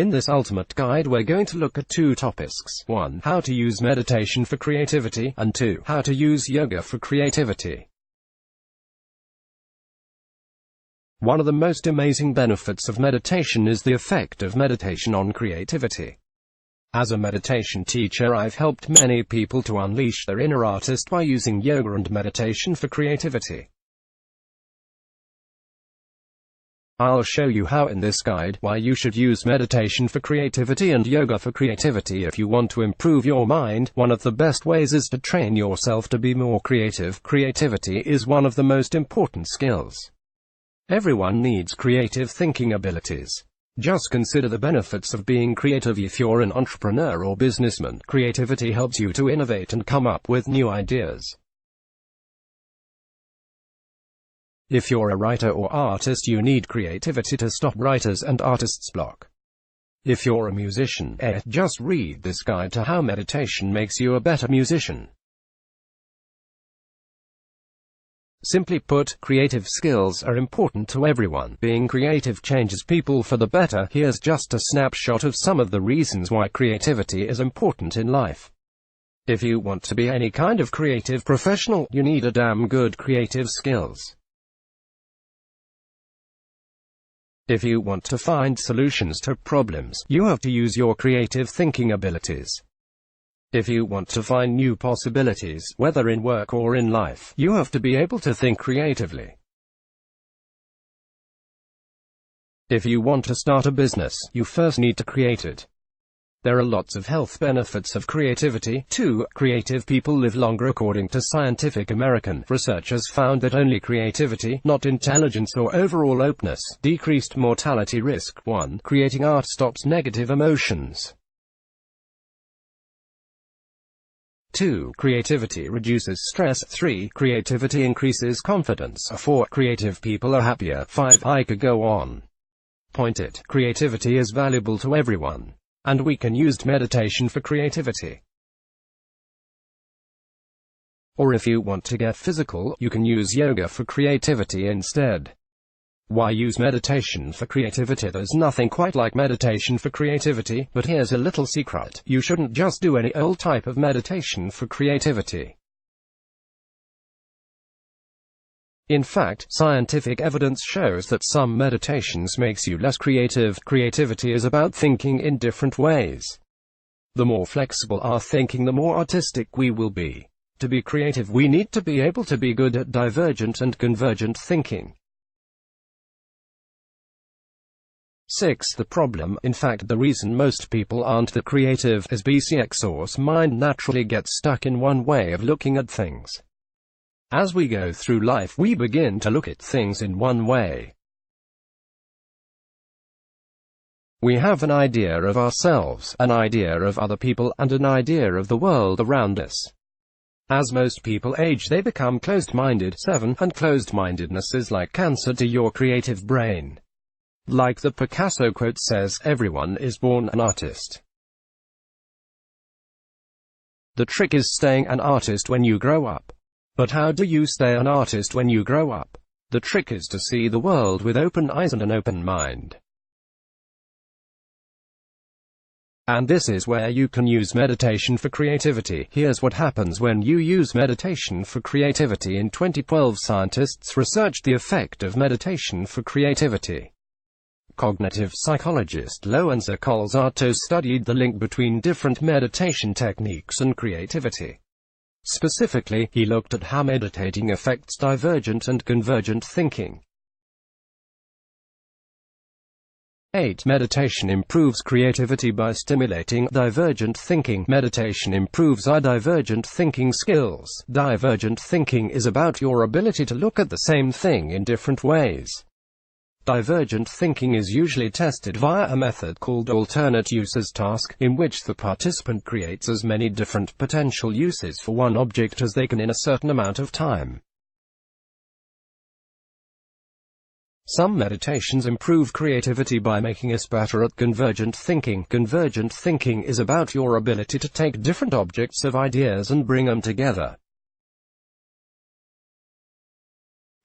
In this ultimate guide we're going to look at two topics. 1. How to use meditation for creativity, and 2. How to use yoga for creativity. One of the most amazing benefits of meditation is the effect of meditation on creativity. As a meditation teacher, I've helped many people to unleash their inner artist by using yoga and meditation for creativity. I'll show you how in this guide, why you should use meditation for creativity and yoga for creativity if you want to improve your mind. One of the best ways is to train yourself to be more creative. Creativity is one of the most important skills. Everyone needs creative thinking abilities. Just consider the benefits of being creative if you're an entrepreneur or businessman. Creativity helps you to innovate and come up with new ideas. If you're a writer or artist, you need creativity to stop writers' and artists' block. If you're a musician, just read this guide to how meditation makes you a better musician. Simply put, creative skills are important to everyone. Being creative changes people for the better. Here's just a snapshot of some of the reasons why creativity is important in life. If you want to be any kind of creative professional, you need a damn good creative skills. If you want to find solutions to problems, you have to use your creative thinking abilities. If you want to find new possibilities, whether in work or in life, you have to be able to think creatively. If you want to start a business, you first need to create it. There are lots of health benefits of creativity. 2. Creative people live longer. According to Scientific American, researchers found that only creativity, not intelligence or overall openness, decreased mortality risk. 1. Creating art stops negative emotions. 2. Creativity reduces stress. 3. Creativity increases confidence. 4. Creative people are happier. 5. I could go on. Point it. Creativity is valuable to everyone. And we can use meditation for creativity. Or if you want to get physical, you can use yoga for creativity instead. Why use meditation for creativity? There's nothing quite like meditation for creativity, but here's a little secret. You shouldn't just do any old type of meditation for creativity. In fact, scientific evidence shows that some meditations makes you less creative. Creativity is about thinking in different ways. The more flexible our thinking, the more artistic we will be. To be creative, we need to be able to be good at divergent and convergent thinking. 6. The problem, in fact the reason most people aren't that creative, is BCX's mind naturally gets stuck in one way of looking at things. As we go through life, we begin to look at things in one way. We have an idea of ourselves, an idea of other people, and an idea of the world around us. As most people age, they become closed-minded. 7. And closed-mindedness is like cancer to your creative brain. Like the Picasso quote says, everyone is born an artist. The trick is staying an artist when you grow up. But how do you stay an artist when you grow up? The trick is to see the world with open eyes and an open mind. And this is where you can use meditation for creativity. Here's what happens when you use meditation for creativity. In 2012, scientists researched the effect of meditation for creativity. Cognitive psychologist Lorenzo Colzarto studied the link between different meditation techniques and creativity. Specifically, he looked at how meditating affects divergent and convergent thinking. 8. Meditation improves creativity by stimulating divergent thinking. Meditation improves our divergent thinking skills. Divergent thinking is about your ability to look at the same thing in different ways. Divergent thinking is usually tested via a method called alternate uses task, in which the participant creates as many different potential uses for one object as they can in a certain amount of time. Some meditations improve creativity by making us better at convergent thinking. Convergent thinking is about your ability to take different objects of ideas and bring them together.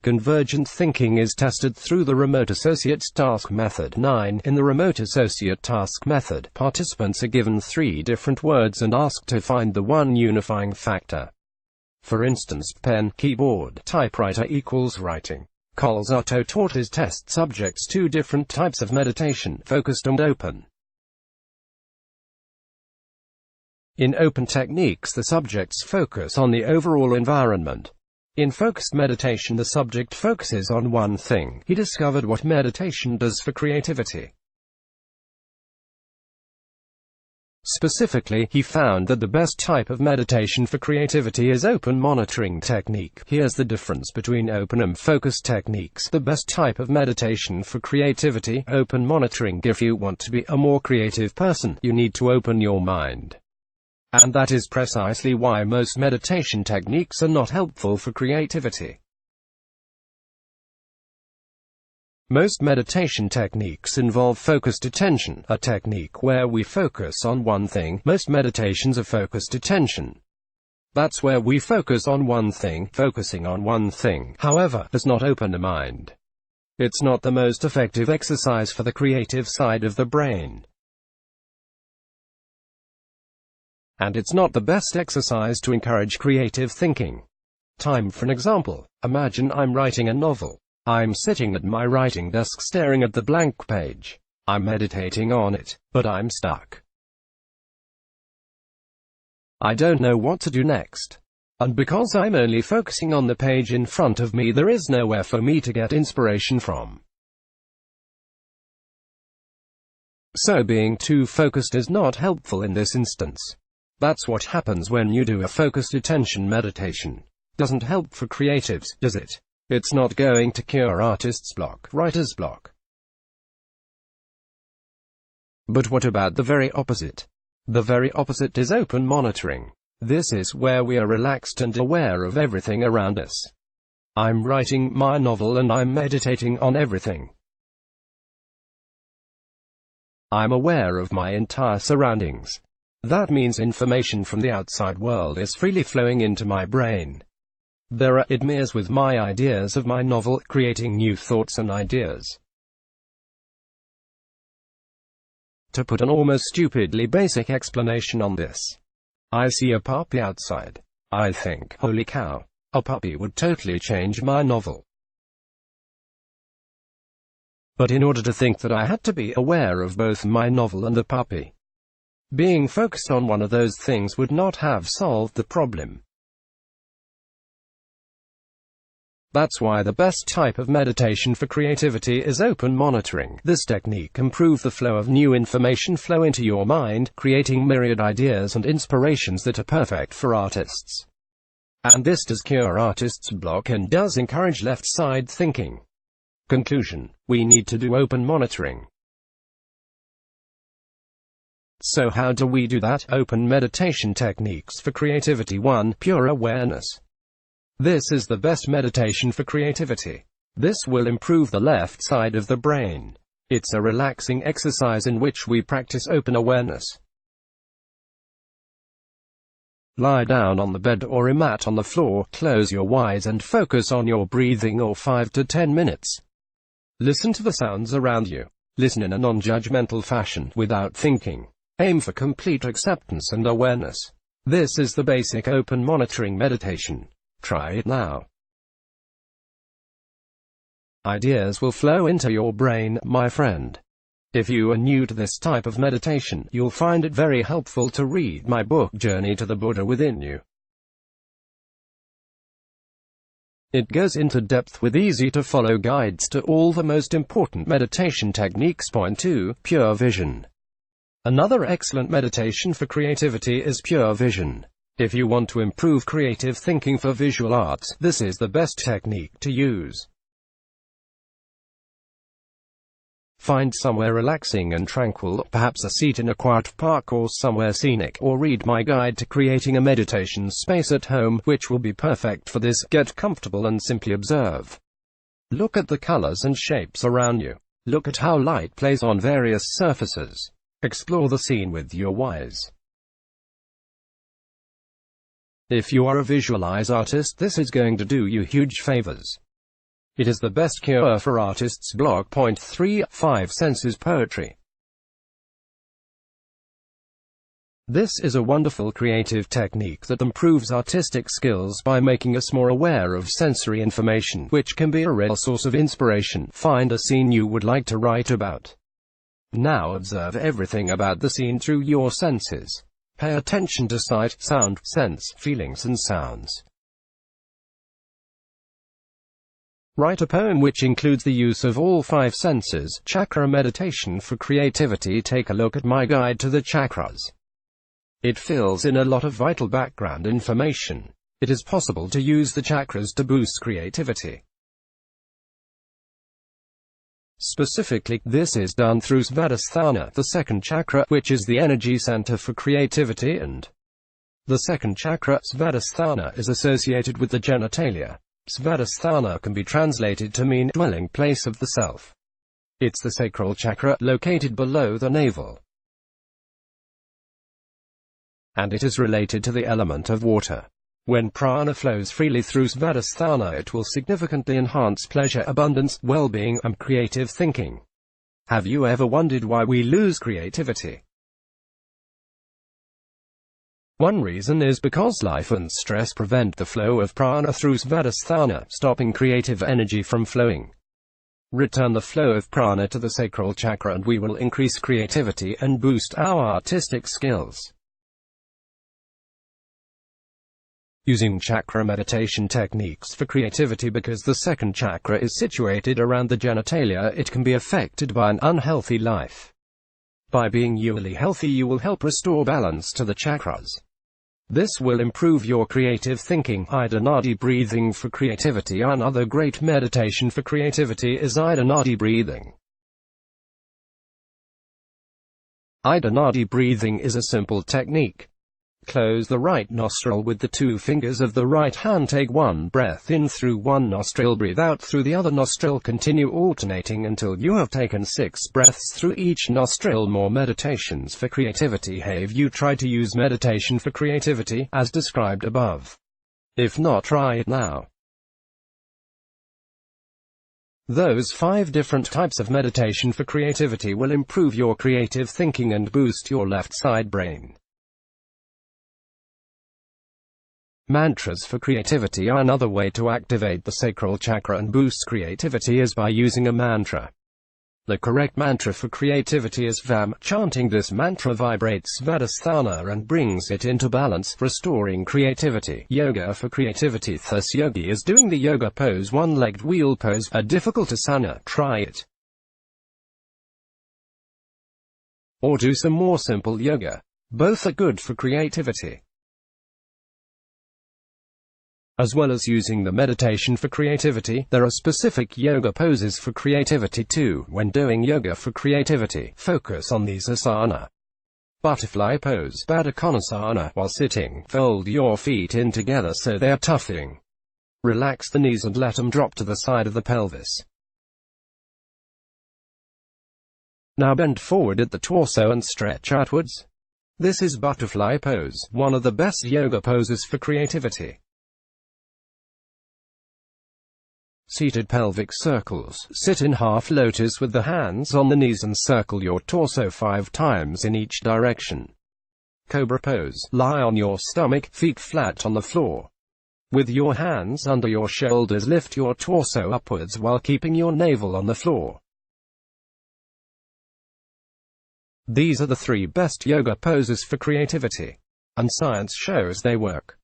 Convergent thinking is tested through the remote associate task method. 9. In the remote associate task method, participants are given 3 different words and asked to find the one unifying factor. For instance, pen, keyboard, typewriter equals writing. Coles auto-taught his test subjects 2 different types of meditation, focused and open. In open techniques, the subjects focus on the overall environment. In focused meditation, the subject focuses on one thing. He discovered what meditation does for creativity. Specifically, he found that the best type of meditation for creativity is open monitoring technique. Here's the difference between open and focused techniques. The best type of meditation for creativity, open monitoring. If you want to be a more creative person, you need to open your mind. And that is precisely why most meditation techniques are not helpful for creativity. Most meditation techniques involve focused attention, a technique where we focus on one thing. Most meditations are focused attention. That's where we focus on one thing. Focusing on one thing, however, does not open the mind. It's not the most effective exercise for the creative side of the brain. And it's not the best exercise to encourage creative thinking. Time for an example. Imagine I'm writing a novel. I'm sitting at my writing desk staring at the blank page. I'm meditating on it, but I'm stuck. I don't know what to do next. And because I'm only focusing on the page in front of me, there is nowhere for me to get inspiration from. So being too focused is not helpful in this instance. That's what happens when you do a focused attention meditation. Doesn't help for creatives, does it? It's not going to cure artist's block, writer's block. But what about the very opposite? The very opposite is open monitoring. This is where we are relaxed and aware of everything around us. I'm writing my novel and I'm meditating on everything. I'm aware of my entire surroundings. That means information from the outside world is freely flowing into my brain. There are ideas with my ideas of my novel, creating new thoughts and ideas. To put an almost stupidly basic explanation on this, I see a puppy outside. I think, holy cow, a puppy would totally change my novel. But in order to think that, I had to be aware of both my novel and the puppy. Being focused on one of those things would not have solved the problem. That's why the best type of meditation for creativity is open monitoring. This technique improves the flow of new information flow into your mind, creating myriad ideas and inspirations that are perfect for artists. And this does cure artists' block and does encourage left-side thinking. Conclusion: we need to do open monitoring. So how do we do that? Open meditation techniques for creativity. 1. Pure awareness. This is the best meditation for creativity. This will improve the left side of the brain. It's a relaxing exercise in which we practice open awareness. Lie down on the bed or a mat on the floor, close your eyes and focus on your breathing for 5 to 10 minutes. Listen to the sounds around you. Listen in a non-judgmental fashion, without thinking. Aim for complete acceptance and awareness. This is the basic open monitoring meditation. Try it now. Ideas will flow into your brain, my friend. If you are new to this type of meditation, you'll find it very helpful to read my book, Journey to the Buddha Within You. It goes into depth with easy-to-follow guides to all the most important meditation techniques. Point 2. Pure vision. Another excellent meditation for creativity is pure vision. If you want to improve creative thinking for visual arts, this is the best technique to use. Find somewhere relaxing and tranquil, perhaps a seat in a quiet park or somewhere scenic, or read my guide to creating a meditation space at home, which will be perfect for this. Get comfortable and simply observe. Look at the colors and shapes around you. Look at how light plays on various surfaces. Explore the scene with your eyes. If you are a visualize artist, this is going to do you huge favors. It is the best cure for artists. Block point 3. 5 senses poetry. This is a wonderful creative technique that improves artistic skills by making us more aware of sensory information, which can be a real source of inspiration. Find a scene you would like to write about. Now observe everything about the scene through your senses. Pay attention to sight, sound, sense, feelings and sounds. Write a poem which includes the use of all 5 senses. Chakra meditation for creativity. Take a look at my guide to the chakras. It fills in a lot of vital background information. It is possible to use the chakras to boost creativity. Specifically, this is done through Svadhisthana, the second chakra, which is the energy center for creativity, and the second chakra, Svadhisthana, is associated with the genitalia. Svadhisthana can be translated to mean dwelling place of the self. It's the sacral chakra, located below the navel, and it is related to the element of water. When prana flows freely through Svadhisthana, it will significantly enhance pleasure, abundance, well-being, and creative thinking. Have you ever wondered why we lose creativity? One reason is because life and stress prevent the flow of prana through Svadhisthana, stopping creative energy from flowing. Return the flow of prana to the sacral chakra and we will increase creativity and boost our artistic skills. Using chakra meditation techniques for creativity. Because the second chakra is situated around the genitalia, it can be affected by an unhealthy life. By being usually healthy, you will help restore balance to the chakras. This will improve your creative thinking. Ida Nadi breathing for creativity. Another great meditation for creativity is Ida Nadi breathing. Ida Nadi breathing is a simple technique. Close the right nostril with the 2 fingers of the right hand. Take one breath in through one nostril, breathe out through the other nostril. Continue alternating until you have taken 6 breaths through each nostril. More meditations for creativity. Have you tried to use meditation for creativity, as described above? If not, try it now. Those 5 different types of meditation for creativity will improve your creative thinking and boost your left side brain. Mantras for creativity. Another way to activate the sacral chakra and boost creativity is by using a mantra. The correct mantra for creativity is VAM. Chanting this mantra vibrates Svadhisthana and brings it into balance, restoring creativity. Yoga for creativity. Thus yogi is doing the yoga pose, one-legged wheel pose, a difficult asana. Try it. Or do some more simple yoga. Both are good for creativity. As well as using the meditation for creativity, there are specific yoga poses for creativity too. When doing yoga for creativity, focus on these asana. Butterfly pose, Baddha Konasana. While sitting, fold your feet in together so they are touching. Relax the knees and let them drop to the side of the pelvis. Now bend forward at the torso and stretch outwards. This is butterfly pose, one of the best yoga poses for creativity. Seated pelvic circles. Sit in half lotus with the hands on the knees and circle your torso 5 times in each direction. Cobra pose. Lie on your stomach, feet flat on the floor. With your hands under your shoulders, lift your torso upwards while keeping your navel on the floor. These are the 3 best yoga poses for creativity. And science shows they work.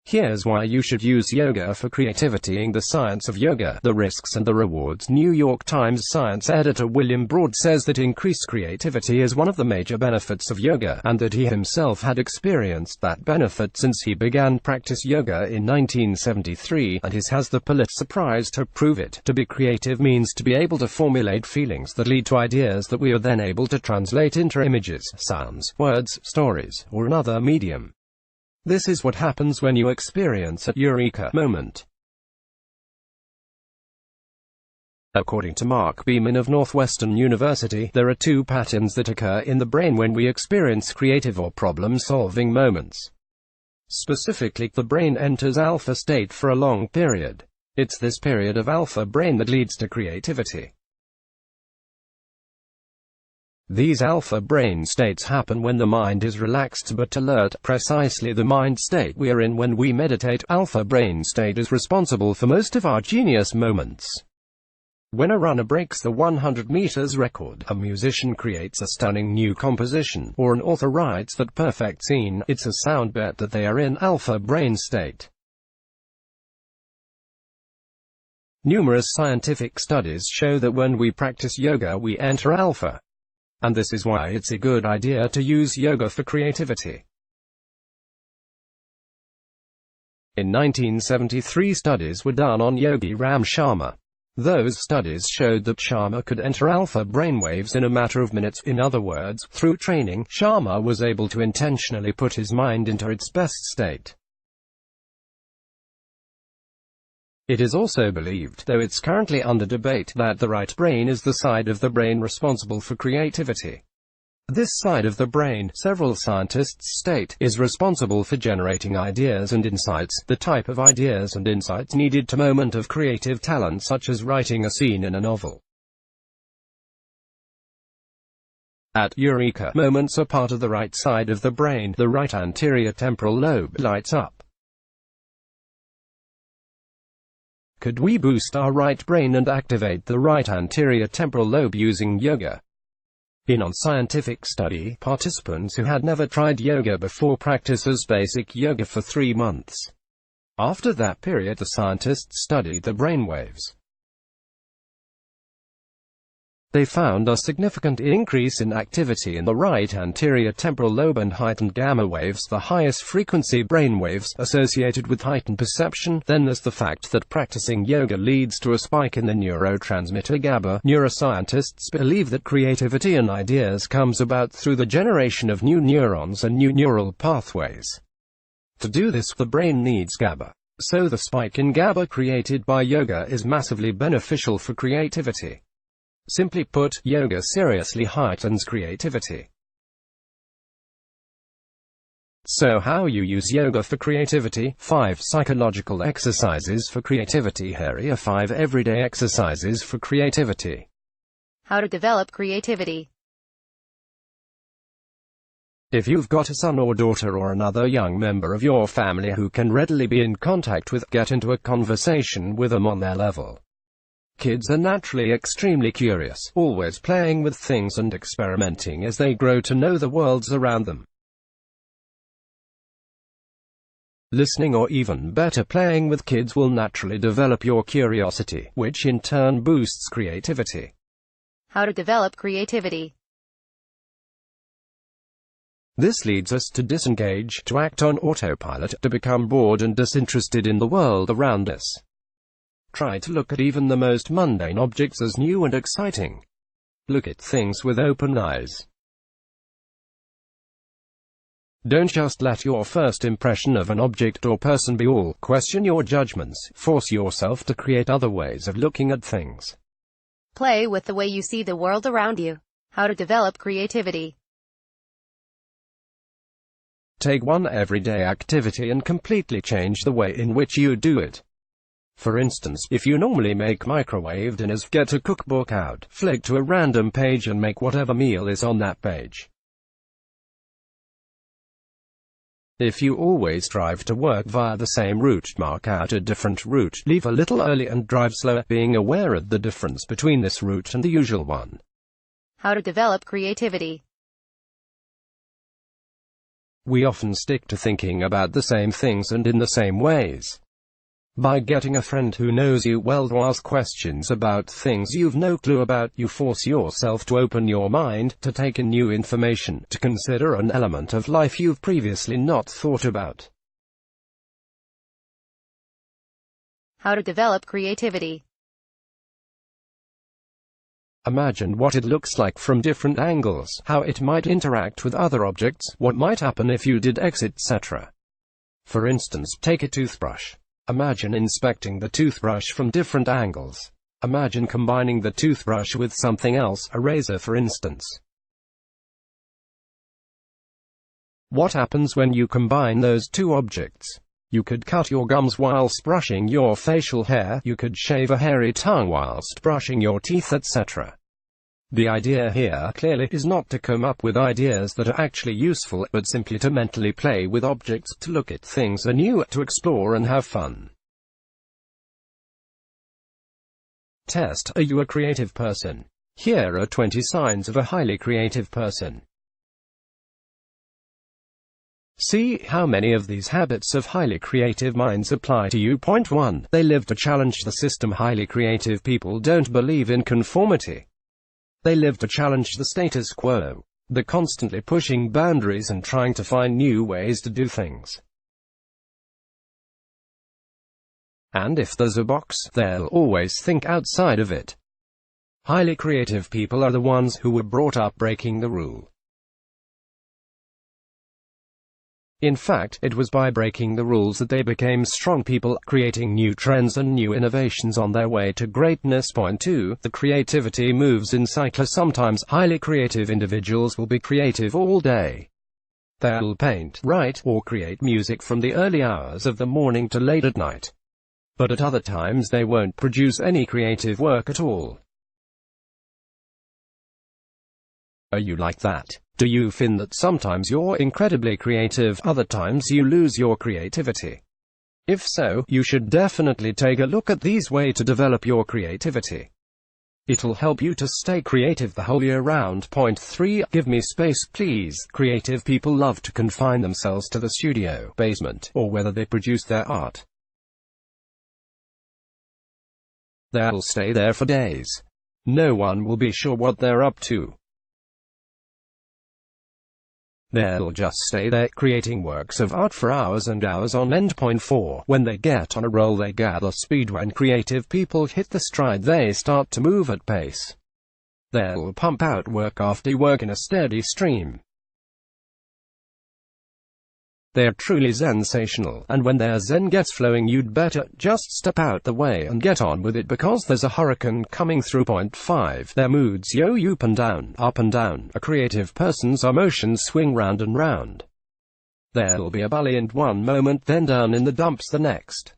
Here's why you should use yoga for creativity. The science of yoga, the risks and the rewards. New York Times science editor William Broad says that increased creativity is one of the major benefits of yoga, and that he himself had experienced that benefit since he began practice yoga in 1973, and has the Pulitzer Prize to prove it. To be creative means to be able to formulate feelings that lead to ideas that we are then able to translate into images, sounds, words, stories, or another medium. This is what happens when you experience a eureka moment. According to Mark Beeman of Northwestern University, there are 2 patterns that occur in the brain when we experience creative or problem-solving moments. Specifically, the brain enters alpha state for a long period. It's this period of alpha brain that leads to creativity. These alpha brain states happen when the mind is relaxed but alert, precisely the mind state we are in when we meditate. Alpha brain state is responsible for most of our genius moments. When a runner breaks the 100 meters record, a musician creates a stunning new composition, or an author writes that perfect scene, it's a sound bet that they are in alpha brain state. Numerous scientific studies show that when we practice yoga we enter alpha. And this is why it's a good idea to use yoga for creativity. In 1973 studies were done on Yogi Ram Sharma. Those studies showed that Sharma could enter alpha brainwaves in a matter of minutes. In other words, through training, Sharma was able to intentionally put his mind into its best state. It is also believed, though it's currently under debate, that the right brain is the side of the brain responsible for creativity. This side of the brain, several scientists state, is responsible for generating ideas and insights, the type of ideas and insights needed to moment of creative talent such as writing a scene in a novel. At eureka, moments are part of the right side of the brain, the right anterior temporal lobe lights up. Could we boost our right brain and activate the right anterior temporal lobe using yoga? In a scientific study, participants who had never tried yoga before practiced basic yoga for 3 months. After that period, the scientists studied the brainwaves. They found a significant increase in activity in the right anterior temporal lobe and heightened gamma waves, the highest frequency brainwaves, associated with heightened perception. Then there's the fact that practicing yoga leads to a spike in the neurotransmitter GABA. Neuroscientists believe that creativity and ideas comes about through the generation of new neurons and new neural pathways. To do this, the brain needs GABA. So the spike in GABA created by yoga is massively beneficial for creativity. Simply put, yoga seriously heightens creativity. So how you use yoga for creativity? 5 psychological exercises for creativity. Here are 5 everyday exercises for creativity. How to develop creativity. If you've got a son or daughter or another young member of your family who can readily be in contact with, get into a conversation with them on their level. Kids are naturally extremely curious, always playing with things and experimenting as they grow to know the worlds around them. Listening, or even better, playing with kids, will naturally develop your curiosity, which in turn boosts creativity. How to develop creativity. This leads us to disengage, to act on autopilot, to become bored and disinterested in the world around us. Try to look at even the most mundane objects as new and exciting. Look at things with open eyes. Don't just let your first impression of an object or person be all. Question your judgments. Force yourself to create other ways of looking at things. Play with the way you see the world around you. How to develop creativity. Take one everyday activity and completely change the way in which you do it. For instance, if you normally make microwave dinners, get a cookbook out, flick to a random page and make whatever meal is on that page. If you always drive to work via the same route, mark out a different route, leave a little early and drive slower, being aware of the difference between this route and the usual one. How to develop creativity. We often stick to thinking about the same things and in the same ways. By getting a friend who knows you well to ask questions about things you've no clue about, you force yourself to open your mind, to take in new information, to consider an element of life you've previously not thought about. How to develop creativity. Imagine what it looks like from different angles, how it might interact with other objects, what might happen if you did X, etc. For instance, take a toothbrush. Imagine inspecting the toothbrush from different angles. Imagine combining the toothbrush with something else, a razor for instance. What happens when you combine those two objects? You could cut your gums whilst brushing your facial hair, you could shave a hairy tongue whilst brushing your teeth, etc. The idea here clearly is not to come up with ideas that are actually useful, but simply to mentally play with objects, to look at things anew, to explore and have fun. Test: are you a creative person? Here are 20 signs of a highly creative person. See how many of these habits of highly creative minds apply to you. Point 1. They live to challenge the system. Highly creative people don't believe in conformity. They live to challenge the status quo. They're constantly pushing boundaries and trying to find new ways to do things. And if there's a box, they'll always think outside of it. Highly creative people are the ones who were brought up breaking the rule. In fact, it was by breaking the rules that they became strong people, creating new trends and new innovations on their way to greatness. Point 2. The creativity moves in cycles. Sometimes, highly creative individuals will be creative all day. They'll paint, write, or create music from the early hours of the morning to late at night. But at other times they won't produce any creative work at all. Are you like that? Do you find that sometimes you're incredibly creative, other times you lose your creativity? If so, you should definitely take a look at these ways to develop your creativity. It'll help you to stay creative the whole year round. Point 3. Give me space, please. Creative people love to confine themselves to the studio, basement, or whether they produce their art. They'll stay there for days. No one will be sure what they're up to. They'll just stay there, creating works of art for hours and hours on end. Point 4. When they get on a roll, they gather speed. When creative people hit the stride, they start to move at pace. They'll pump out work after work in a steady stream. They're truly sensational, and when their zen gets flowing, you'd better just step out the way and get on with it, because there's a hurricane coming through. Point 5. Their moods yo up and down, up and down. A creative person's emotions swing round and round. There'll be a buoyant one moment, then down in the dumps the next.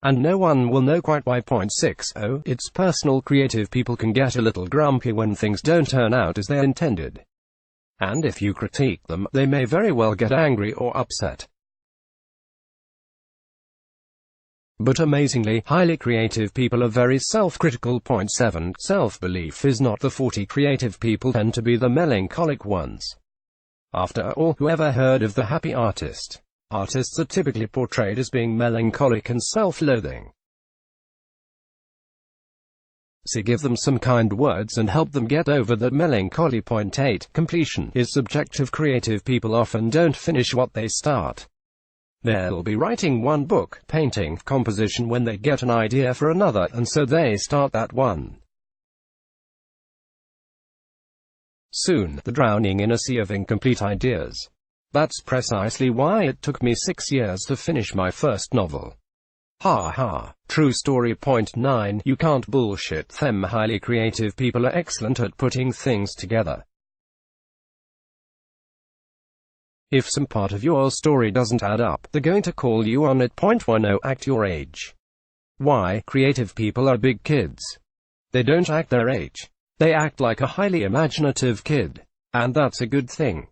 And no one will know quite why. Point 6. Oh, it's personal. Creative people can get a little grumpy when things don't turn out as they intended. And if you critique them, they may very well get angry or upset. But amazingly, highly creative people are very self-critical. Point 7. Self-belief is not the forte. Creative people tend to be the melancholic ones. After all, whoever heard of the happy artist? Artists are typically portrayed as being melancholic and self-loathing. So give them some kind words and help them get over that melancholy. Point 8. Completion is subjective. Creative people often don't finish what they start. They'll be writing one book, painting, composition when they get an idea for another, and so they start that one. Soon, they're drowning in a sea of incomplete ideas. That's precisely why it took me 6 years to finish my first novel. Ha ha. True story. Point 9. You can't bullshit them. Highly creative people are excellent at putting things together. If some part of your story doesn't add up, they're going to call you on it. Point 10. Act your age. Why? Creative people are big kids. They don't act their age. They act like a highly imaginative kid. And that's a good thing.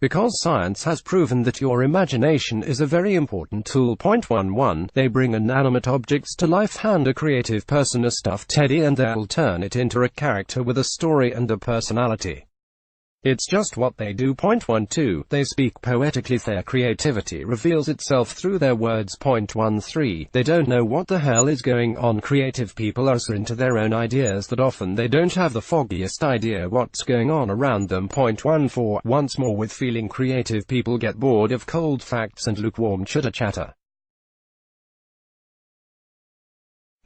Because science has proven that your imagination is a very important tool. Point 11. They bring inanimate objects to life. Hand a creative person a stuffed teddy and they'll turn it into a character with a story and a personality. It's just what they do. Point 12. They speak poetically. Their creativity reveals itself through their words. Point 13. They don't know what the hell is going on. Creative people are so into their own ideas that often they don't have the foggiest idea what's going on around them. Point 14. Once more with feeling. Creative people get bored of cold facts and lukewarm chitter-chatter.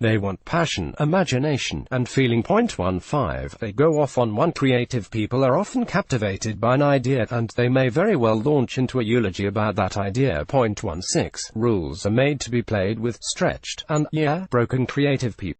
They want passion, imagination, and feeling. Point 15. They go off on one. Creative people are often captivated by an idea, and they may very well launch into a eulogy about that idea. Point 16. Rules are made to be played with, stretched, and, broken. Creative people